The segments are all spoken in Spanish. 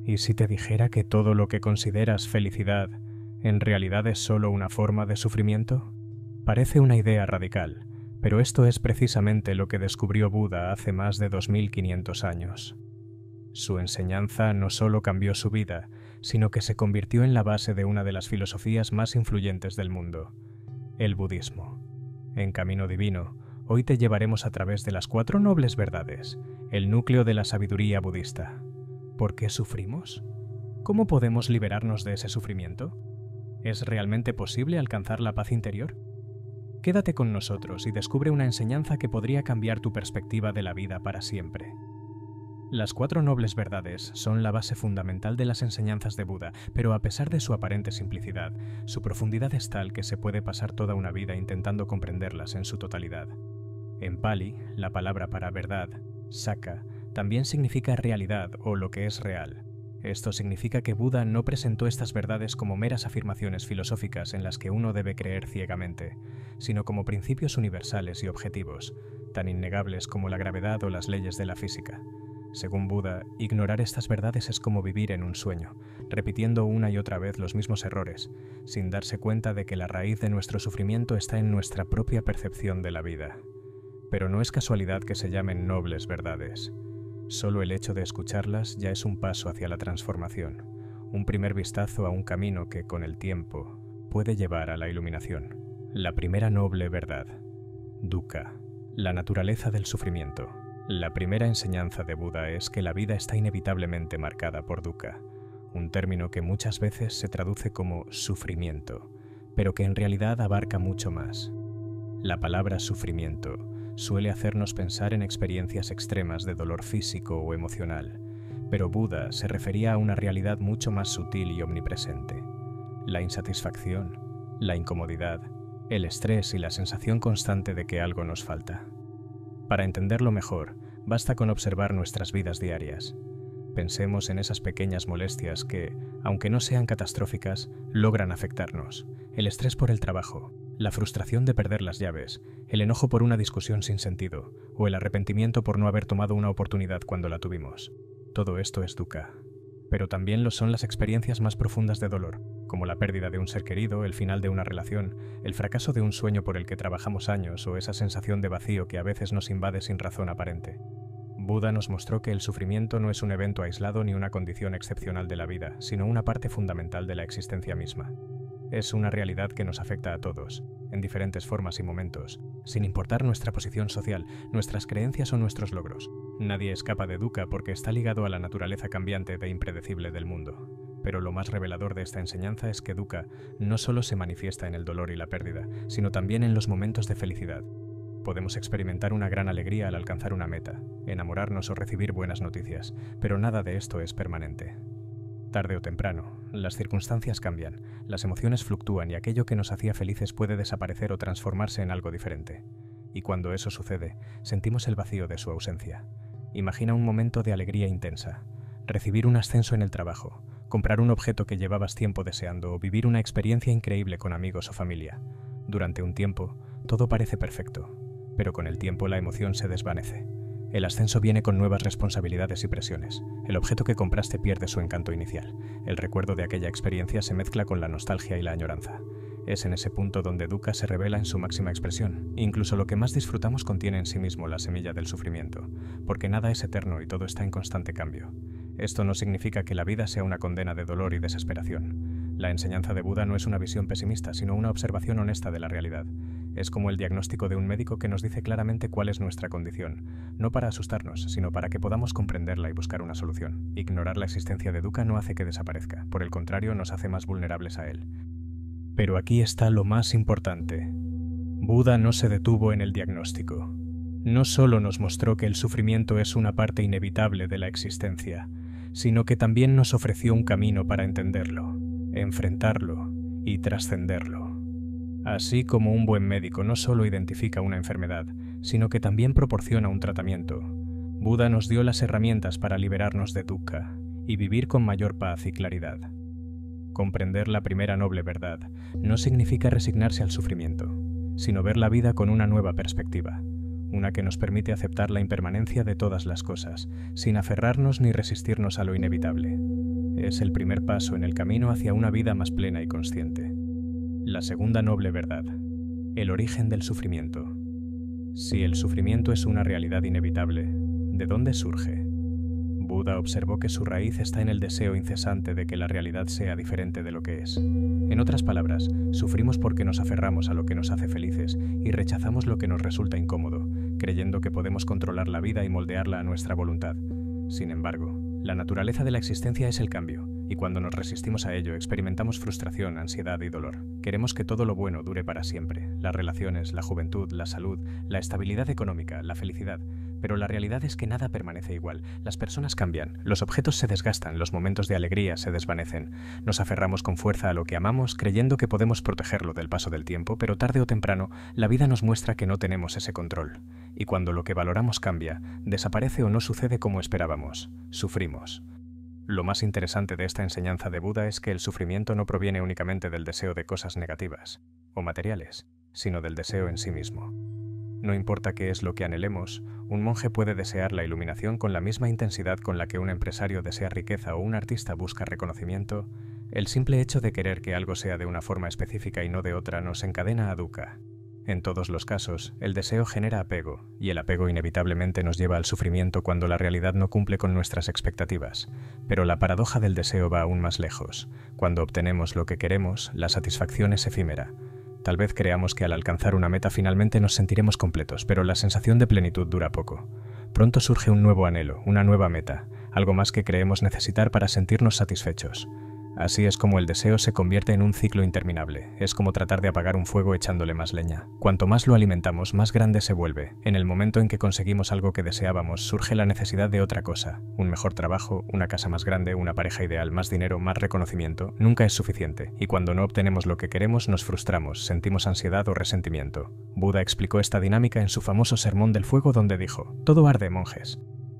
¿Y si te dijera que todo lo que consideras felicidad en realidad es solo una forma de sufrimiento? Parece una idea radical, pero esto es precisamente lo que descubrió Buda hace más de 2500 años. Su enseñanza no solo cambió su vida, sino que se convirtió en la base de una de las filosofías más influyentes del mundo, el budismo. En Camino Divino, hoy te llevaremos a través de las 4 nobles verdades, el núcleo de la sabiduría budista. ¿Por qué sufrimos? ¿Cómo podemos liberarnos de ese sufrimiento? ¿Es realmente posible alcanzar la paz interior? Quédate con nosotros y descubre una enseñanza que podría cambiar tu perspectiva de la vida para siempre. Las 4 nobles verdades son la base fundamental de las enseñanzas de Buda, pero a pesar de su aparente simplicidad, su profundidad es tal que se puede pasar toda una vida intentando comprenderlas en su totalidad. En Pali, la palabra para verdad, Saka, también significa realidad o lo que es real. Esto significa que Buda no presentó estas verdades como meras afirmaciones filosóficas en las que uno debe creer ciegamente, sino como principios universales y objetivos, tan innegables como la gravedad o las leyes de la física. Según Buda, ignorar estas verdades es como vivir en un sueño, repitiendo una y otra vez los mismos errores, sin darse cuenta de que la raíz de nuestro sufrimiento está en nuestra propia percepción de la vida. Pero no es casualidad que se llamen nobles verdades. Solo el hecho de escucharlas ya es un paso hacia la transformación, un primer vistazo a un camino que, con el tiempo, puede llevar a la iluminación. La primera noble verdad, dukkha, la naturaleza del sufrimiento. La primera enseñanza de Buda es que la vida está inevitablemente marcada por dukkha, un término que muchas veces se traduce como sufrimiento, pero que en realidad abarca mucho más. La palabra sufrimiento suele hacernos pensar en experiencias extremas de dolor físico o emocional, pero Buda se refería a una realidad mucho más sutil y omnipresente. La insatisfacción, la incomodidad, el estrés y la sensación constante de que algo nos falta. Para entenderlo mejor, basta con observar nuestras vidas diarias. Pensemos en esas pequeñas molestias que, aunque no sean catastróficas, logran afectarnos. El estrés por el trabajo, la frustración de perder las llaves, el enojo por una discusión sin sentido, o el arrepentimiento por no haber tomado una oportunidad cuando la tuvimos. Todo esto es dukkha. Pero también lo son las experiencias más profundas de dolor, como la pérdida de un ser querido, el final de una relación, el fracaso de un sueño por el que trabajamos años o esa sensación de vacío que a veces nos invade sin razón aparente. Buda nos mostró que el sufrimiento no es un evento aislado ni una condición excepcional de la vida, sino una parte fundamental de la existencia misma. Es una realidad que nos afecta a todos, en diferentes formas y momentos, sin importar nuestra posición social, nuestras creencias o nuestros logros. Nadie escapa de dukkha porque está ligado a la naturaleza cambiante e impredecible del mundo. Pero lo más revelador de esta enseñanza es que dukkha no solo se manifiesta en el dolor y la pérdida, sino también en los momentos de felicidad. Podemos experimentar una gran alegría al alcanzar una meta, enamorarnos o recibir buenas noticias, pero nada de esto es permanente. Tarde o temprano, las circunstancias cambian, las emociones fluctúan y aquello que nos hacía felices puede desaparecer o transformarse en algo diferente. Y cuando eso sucede, sentimos el vacío de su ausencia. Imagina un momento de alegría intensa, recibir un ascenso en el trabajo, comprar un objeto que llevabas tiempo deseando o vivir una experiencia increíble con amigos o familia. Durante un tiempo, todo parece perfecto, pero con el tiempo la emoción se desvanece. El ascenso viene con nuevas responsabilidades y presiones. El objeto que compraste pierde su encanto inicial. El recuerdo de aquella experiencia se mezcla con la nostalgia y la añoranza. Es en ese punto donde dukkha se revela en su máxima expresión. Incluso lo que más disfrutamos contiene en sí mismo la semilla del sufrimiento, porque nada es eterno y todo está en constante cambio. Esto no significa que la vida sea una condena de dolor y desesperación. La enseñanza de Buda no es una visión pesimista, sino una observación honesta de la realidad. Es como el diagnóstico de un médico que nos dice claramente cuál es nuestra condición, no para asustarnos, sino para que podamos comprenderla y buscar una solución. Ignorar la existencia de dukkha no hace que desaparezca, por el contrario, nos hace más vulnerables a él. Pero aquí está lo más importante. Buda no se detuvo en el diagnóstico. No solo nos mostró que el sufrimiento es una parte inevitable de la existencia, sino que también nos ofreció un camino para entenderlo, enfrentarlo y trascenderlo. Así como un buen médico no solo identifica una enfermedad, sino que también proporciona un tratamiento, Buda nos dio las herramientas para liberarnos de dukkha y vivir con mayor paz y claridad. Comprender la primera noble verdad no significa resignarse al sufrimiento, sino ver la vida con una nueva perspectiva, una que nos permite aceptar la impermanencia de todas las cosas, sin aferrarnos ni resistirnos a lo inevitable. Es el primer paso en el camino hacia una vida más plena y consciente. La segunda noble verdad: el origen del sufrimiento. Si el sufrimiento es una realidad inevitable, ¿de dónde surge? Buda observó que su raíz está en el deseo incesante de que la realidad sea diferente de lo que es. En otras palabras, sufrimos porque nos aferramos a lo que nos hace felices y rechazamos lo que nos resulta incómodo, creyendo que podemos controlar la vida y moldearla a nuestra voluntad. Sin embargo, la naturaleza de la existencia es el cambio, y cuando nos resistimos a ello experimentamos frustración, ansiedad y dolor. Queremos que todo lo bueno dure para siempre: las relaciones, la juventud, la salud, la estabilidad económica, la felicidad. Pero la realidad es que nada permanece igual. Las personas cambian, los objetos se desgastan, los momentos de alegría se desvanecen. Nos aferramos con fuerza a lo que amamos, creyendo que podemos protegerlo del paso del tiempo, pero tarde o temprano la vida nos muestra que no tenemos ese control. Y cuando lo que valoramos cambia, desaparece o no sucede como esperábamos, sufrimos. Lo más interesante de esta enseñanza de Buda es que el sufrimiento no proviene únicamente del deseo de cosas negativas o materiales, sino del deseo en sí mismo. No importa qué es lo que anhelemos, un monje puede desear la iluminación con la misma intensidad con la que un empresario desea riqueza o un artista busca reconocimiento. El simple hecho de querer que algo sea de una forma específica y no de otra nos encadena a dukkha. En todos los casos, el deseo genera apego, y el apego inevitablemente nos lleva al sufrimiento cuando la realidad no cumple con nuestras expectativas. Pero la paradoja del deseo va aún más lejos. Cuando obtenemos lo que queremos, la satisfacción es efímera. Tal vez creamos que al alcanzar una meta finalmente nos sentiremos completos, pero la sensación de plenitud dura poco. Pronto surge un nuevo anhelo, una nueva meta, algo más que creemos necesitar para sentirnos satisfechos. Así es como el deseo se convierte en un ciclo interminable. Es como tratar de apagar un fuego echándole más leña. Cuanto más lo alimentamos, más grande se vuelve. En el momento en que conseguimos algo que deseábamos, surge la necesidad de otra cosa. Un mejor trabajo, una casa más grande, una pareja ideal, más dinero, más reconocimiento. Nunca es suficiente. Y cuando no obtenemos lo que queremos, nos frustramos, sentimos ansiedad o resentimiento. Buda explicó esta dinámica en su famoso Sermón del Fuego, donde dijo: «Todo arde, monjes.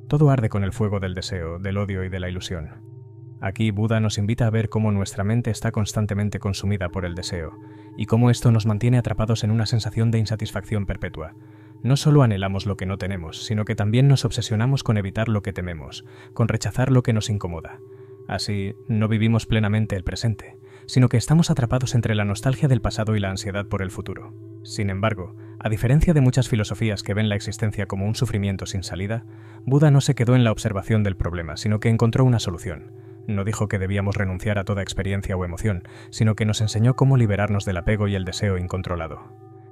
Todo arde con el fuego del deseo, del odio y de la ilusión». Aquí Buda nos invita a ver cómo nuestra mente está constantemente consumida por el deseo, y cómo esto nos mantiene atrapados en una sensación de insatisfacción perpetua. No solo anhelamos lo que no tenemos, sino que también nos obsesionamos con evitar lo que tememos, con rechazar lo que nos incomoda. Así, no vivimos plenamente el presente, sino que estamos atrapados entre la nostalgia del pasado y la ansiedad por el futuro. Sin embargo, a diferencia de muchas filosofías que ven la existencia como un sufrimiento sin salida, Buda no se quedó en la observación del problema, sino que encontró una solución. No dijo que debíamos renunciar a toda experiencia o emoción, sino que nos enseñó cómo liberarnos del apego y el deseo incontrolado.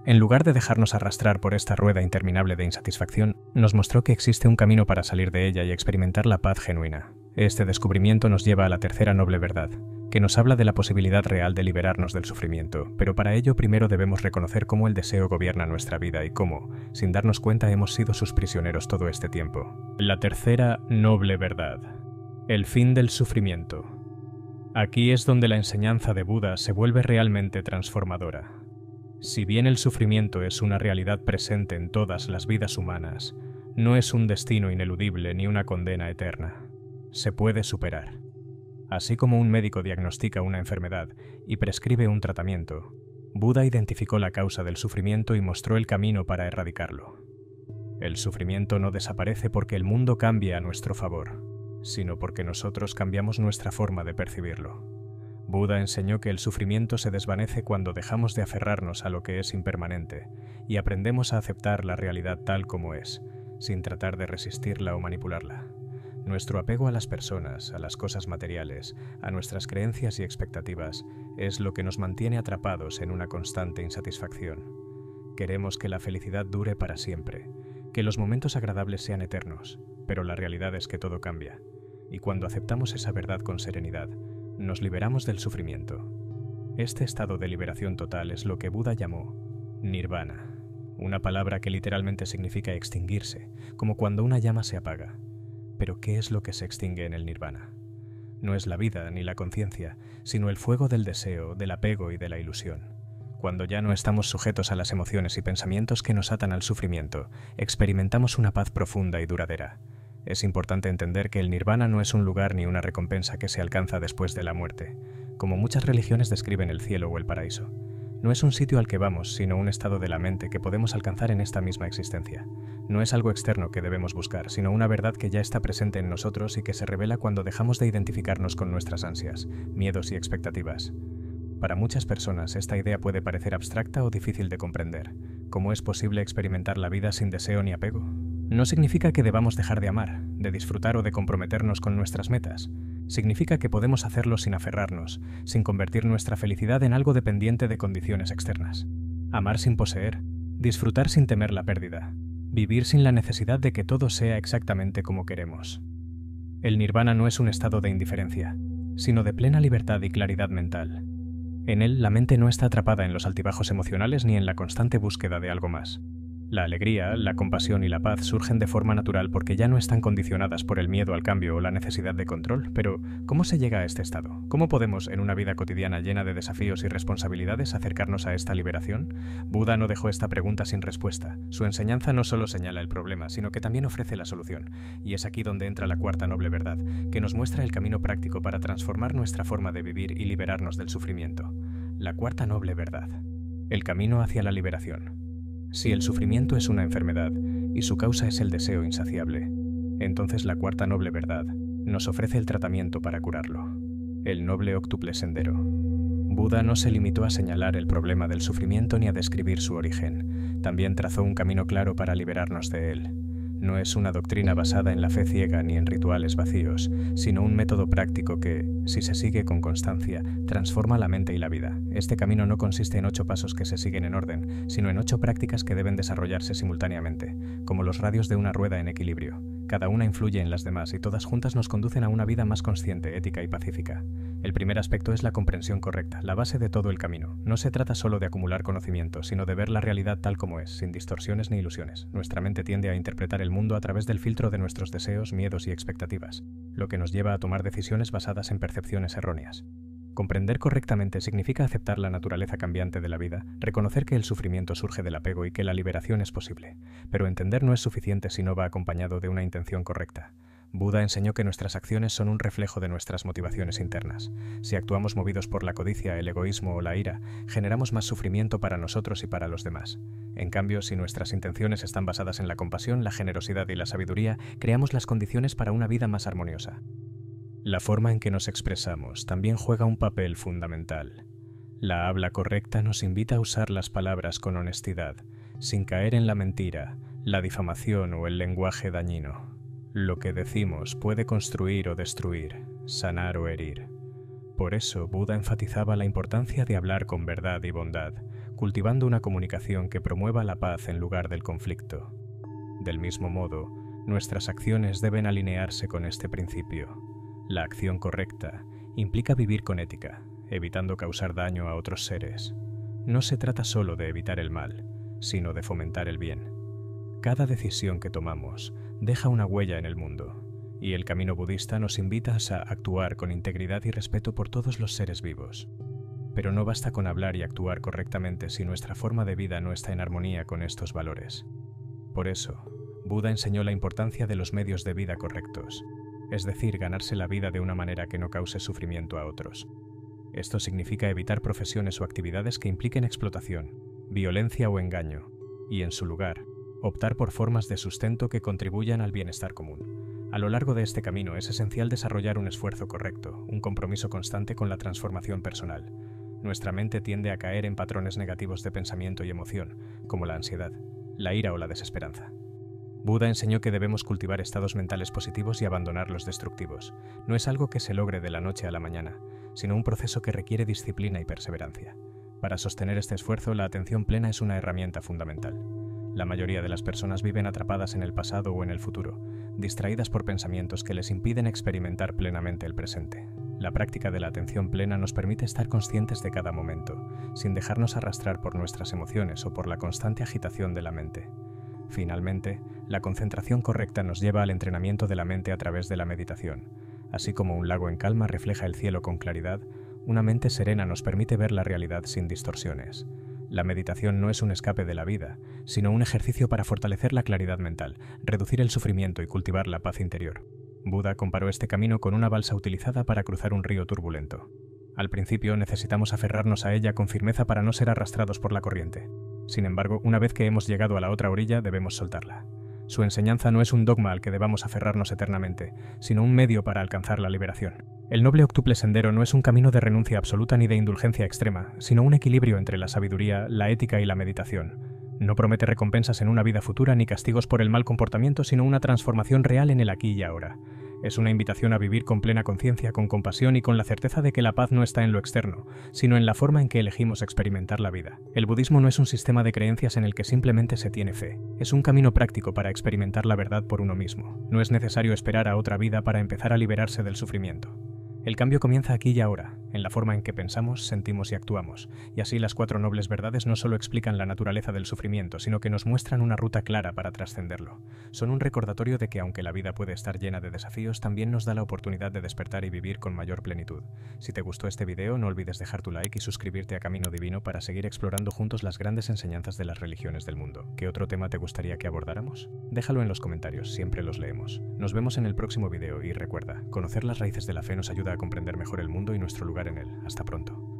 En lugar de dejarnos arrastrar por esta rueda interminable de insatisfacción, nos mostró que existe un camino para salir de ella y experimentar la paz genuina. Este descubrimiento nos lleva a la tercera noble verdad, que nos habla de la posibilidad real de liberarnos del sufrimiento, pero para ello primero debemos reconocer cómo el deseo gobierna nuestra vida y cómo, sin darnos cuenta, hemos sido sus prisioneros todo este tiempo. La tercera noble verdad: el fin del sufrimiento. Aquí es donde la enseñanza de Buda se vuelve realmente transformadora. Si bien el sufrimiento es una realidad presente en todas las vidas humanas, no es un destino ineludible ni una condena eterna. Se puede superar. Así como un médico diagnostica una enfermedad y prescribe un tratamiento, Buda identificó la causa del sufrimiento y mostró el camino para erradicarlo. El sufrimiento no desaparece porque el mundo cambie a nuestro favor, sino porque nosotros cambiamos nuestra forma de percibirlo. Buda enseñó que el sufrimiento se desvanece cuando dejamos de aferrarnos a lo que es impermanente y aprendemos a aceptar la realidad tal como es, sin tratar de resistirla o manipularla. Nuestro apego a las personas, a las cosas materiales, a nuestras creencias y expectativas, es lo que nos mantiene atrapados en una constante insatisfacción. Queremos que la felicidad dure para siempre, que los momentos agradables sean eternos, pero la realidad es que todo cambia, y cuando aceptamos esa verdad con serenidad, nos liberamos del sufrimiento. Este estado de liberación total es lo que Buda llamó nirvana, una palabra que literalmente significa extinguirse, como cuando una llama se apaga. Pero ¿qué es lo que se extingue en el nirvana? No es la vida ni la conciencia, sino el fuego del deseo, del apego y de la ilusión. Cuando ya no estamos sujetos a las emociones y pensamientos que nos atan al sufrimiento, experimentamos una paz profunda y duradera. Es importante entender que el nirvana no es un lugar ni una recompensa que se alcanza después de la muerte, como muchas religiones describen el cielo o el paraíso. No es un sitio al que vamos, sino un estado de la mente que podemos alcanzar en esta misma existencia. No es algo externo que debemos buscar, sino una verdad que ya está presente en nosotros y que se revela cuando dejamos de identificarnos con nuestras ansias, miedos y expectativas. Para muchas personas, esta idea puede parecer abstracta o difícil de comprender. ¿Cómo es posible experimentar la vida sin deseo ni apego? No significa que debamos dejar de amar, de disfrutar o de comprometernos con nuestras metas. Significa que podemos hacerlo sin aferrarnos, sin convertir nuestra felicidad en algo dependiente de condiciones externas. Amar sin poseer, disfrutar sin temer la pérdida, vivir sin la necesidad de que todo sea exactamente como queremos. El nirvana no es un estado de indiferencia, sino de plena libertad y claridad mental. En él, la mente no está atrapada en los altibajos emocionales ni en la constante búsqueda de algo más. La alegría, la compasión y la paz surgen de forma natural porque ya no están condicionadas por el miedo al cambio o la necesidad de control. Pero, ¿cómo se llega a este estado? ¿Cómo podemos, en una vida cotidiana llena de desafíos y responsabilidades, acercarnos a esta liberación? Buda no dejó esta pregunta sin respuesta. Su enseñanza no solo señala el problema, sino que también ofrece la solución. Y es aquí donde entra la cuarta noble verdad, que nos muestra el camino práctico para transformar nuestra forma de vivir y liberarnos del sufrimiento. La cuarta noble verdad. El camino hacia la liberación. Si el sufrimiento es una enfermedad y su causa es el deseo insaciable, entonces la cuarta noble verdad nos ofrece el tratamiento para curarlo, el noble óctuple sendero. Buda no se limitó a señalar el problema del sufrimiento ni a describir su origen, también trazó un camino claro para liberarnos de él. No es una doctrina basada en la fe ciega ni en rituales vacíos, sino un método práctico que, si se sigue con constancia, transforma la mente y la vida. Este camino no consiste en 8 pasos que se siguen en orden, sino en 8 prácticas que deben desarrollarse simultáneamente, como los radios de una rueda en equilibrio. Cada una influye en las demás y todas juntas nos conducen a una vida más consciente, ética y pacífica. El primer aspecto es la comprensión correcta, la base de todo el camino. No se trata solo de acumular conocimiento, sino de ver la realidad tal como es, sin distorsiones ni ilusiones. Nuestra mente tiende a interpretar el mundo a través del filtro de nuestros deseos, miedos y expectativas, lo que nos lleva a tomar decisiones basadas en percepciones erróneas. Comprender correctamente significa aceptar la naturaleza cambiante de la vida, reconocer que el sufrimiento surge del apego y que la liberación es posible. Pero entender no es suficiente si no va acompañado de una intención correcta. Buda enseñó que nuestras acciones son un reflejo de nuestras motivaciones internas. Si actuamos movidos por la codicia, el egoísmo o la ira, generamos más sufrimiento para nosotros y para los demás. En cambio, si nuestras intenciones están basadas en la compasión, la generosidad y la sabiduría, creamos las condiciones para una vida más armoniosa. La forma en que nos expresamos también juega un papel fundamental. La habla correcta nos invita a usar las palabras con honestidad, sin caer en la mentira, la difamación o el lenguaje dañino. Lo que decimos puede construir o destruir, sanar o herir. Por eso, Buda enfatizaba la importancia de hablar con verdad y bondad, cultivando una comunicación que promueva la paz en lugar del conflicto. Del mismo modo, nuestras acciones deben alinearse con este principio. La acción correcta implica vivir con ética, evitando causar daño a otros seres. No se trata solo de evitar el mal, sino de fomentar el bien. Cada decisión que tomamos deja una huella en el mundo, y el camino budista nos invita a actuar con integridad y respeto por todos los seres vivos. Pero no basta con hablar y actuar correctamente si nuestra forma de vida no está en armonía con estos valores. Por eso, Buda enseñó la importancia de los medios de vida correctos, es decir, ganarse la vida de una manera que no cause sufrimiento a otros. Esto significa evitar profesiones o actividades que impliquen explotación, violencia o engaño, y en su lugar, optar por formas de sustento que contribuyan al bienestar común. A lo largo de este camino es esencial desarrollar un esfuerzo correcto, un compromiso constante con la transformación personal. Nuestra mente tiende a caer en patrones negativos de pensamiento y emoción, como la ansiedad, la ira o la desesperanza. Buda enseñó que debemos cultivar estados mentales positivos y abandonar los destructivos. No es algo que se logre de la noche a la mañana, sino un proceso que requiere disciplina y perseverancia. Para sostener este esfuerzo, la atención plena es una herramienta fundamental. La mayoría de las personas viven atrapadas en el pasado o en el futuro, distraídas por pensamientos que les impiden experimentar plenamente el presente. La práctica de la atención plena nos permite estar conscientes de cada momento, sin dejarnos arrastrar por nuestras emociones o por la constante agitación de la mente. Finalmente, la concentración correcta nos lleva al entrenamiento de la mente a través de la meditación. Así como un lago en calma refleja el cielo con claridad, una mente serena nos permite ver la realidad sin distorsiones. La meditación no es un escape de la vida, sino un ejercicio para fortalecer la claridad mental, reducir el sufrimiento y cultivar la paz interior. Buda comparó este camino con una balsa utilizada para cruzar un río turbulento. Al principio necesitamos aferrarnos a ella con firmeza para no ser arrastrados por la corriente. Sin embargo, una vez que hemos llegado a la otra orilla, debemos soltarla. Su enseñanza no es un dogma al que debamos aferrarnos eternamente, sino un medio para alcanzar la liberación. El noble octuple sendero no es un camino de renuncia absoluta ni de indulgencia extrema, sino un equilibrio entre la sabiduría, la ética y la meditación. No promete recompensas en una vida futura ni castigos por el mal comportamiento, sino una transformación real en el aquí y ahora. Es una invitación a vivir con plena conciencia, con compasión y con la certeza de que la paz no está en lo externo, sino en la forma en que elegimos experimentar la vida. El budismo no es un sistema de creencias en el que simplemente se tiene fe. Es un camino práctico para experimentar la verdad por uno mismo. No es necesario esperar a otra vida para empezar a liberarse del sufrimiento. El cambio comienza aquí y ahora, en la forma en que pensamos, sentimos y actuamos, y así las 4 nobles verdades no solo explican la naturaleza del sufrimiento, sino que nos muestran una ruta clara para trascenderlo. Son un recordatorio de que aunque la vida puede estar llena de desafíos, también nos da la oportunidad de despertar y vivir con mayor plenitud. Si te gustó este video, no olvides dejar tu like y suscribirte a Camino Divino para seguir explorando juntos las grandes enseñanzas de las religiones del mundo. ¿Qué otro tema te gustaría que abordáramos? Déjalo en los comentarios, siempre los leemos. Nos vemos en el próximo video y recuerda, conocer las raíces de la fe nos ayuda a comprender mejor el mundo y nuestro lugar en él. Hasta pronto.